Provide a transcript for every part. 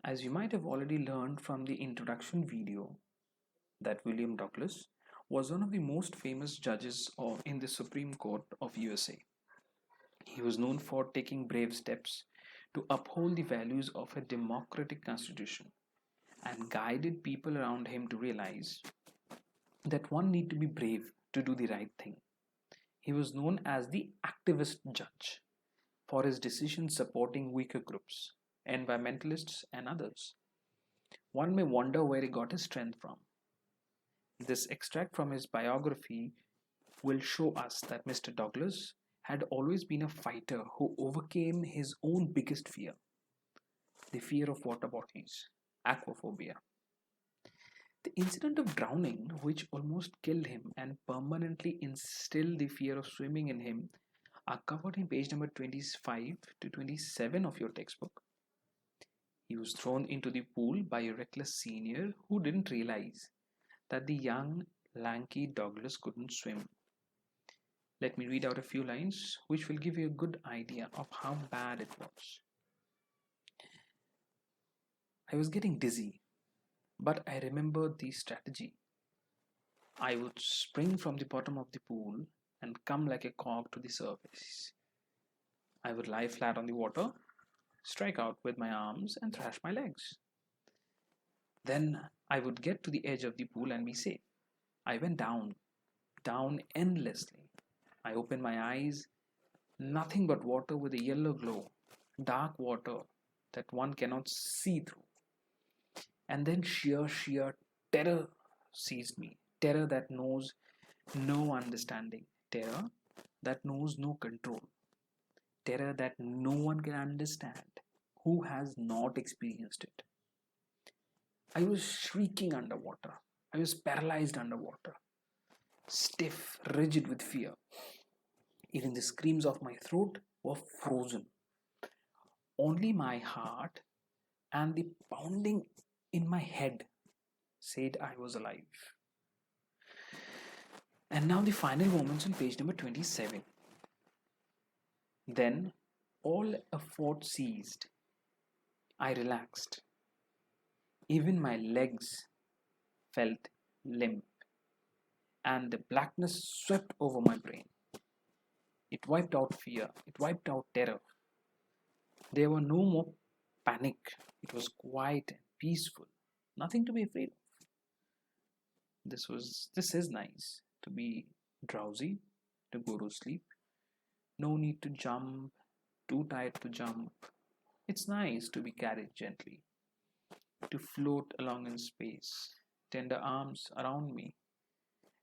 As you might have already learned from the introduction video, that William Douglas was one of the most famous judges in the Supreme Court of USA. He was known for taking brave steps to uphold the values of a democratic constitution and guided people around him to realize that one need to be brave to do the right thing. He was known as the activist judge for his decisions supporting weaker groups, environmentalists, and others. One may wonder where he got his strength from. This extract from his biography will show us that Mr. Douglas had always been a fighter who overcame his own biggest fear, the fear of water bodies, aquaphobia. The incident of drowning, which almost killed him and permanently instilled the fear of swimming in him, are covered in page number 25 to 27 of your textbook. He was thrown into the pool by a reckless senior who didn't realize that the young, lanky Douglas couldn't swim. Let me read out a few lines which will give you a good idea of how bad it was. I was getting dizzy, but I remembered the strategy. I would spring from the bottom of the pool and come like a cork to the surface. I would lie flat on the water, strike out with my arms, and thrash my legs. Then I would get to the edge of the pool and be safe. I went down, down endlessly. I opened my eyes, nothing but water with a yellow glow, dark water that one cannot see through. And then sheer terror seized me. Terror that knows no understanding. Terror that knows no control. Terror that no one can understand who has not experienced it. I was shrieking underwater. I was paralyzed underwater, stiff, rigid with fear. Even the screams of my throat were frozen. Only my heart and the pounding in my head said I was alive. And now the final moments on page number 27. Then all effort ceased. I relaxed. Even my legs felt limp, and the blackness swept over my brain. It wiped out fear, it wiped out terror. There were no more panic. It was quiet and peaceful. Nothing to be afraid of. This is nice. To be drowsy, to go to sleep. No need to jump, too tired to jump. It's nice to be carried gently, to float along in space. Tender arms around me,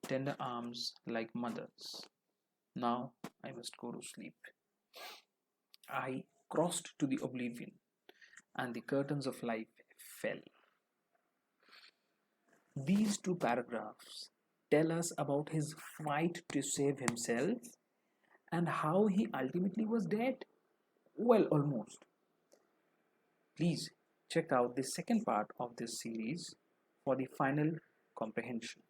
tender arms like mothers. Now I must go to sleep. I crossed to the oblivion, and the curtains of life fell. These two paragraphs tell us about his fight to save himself and how he ultimately was dead. Well, almost. Please check out the second part of this series for the final comprehension.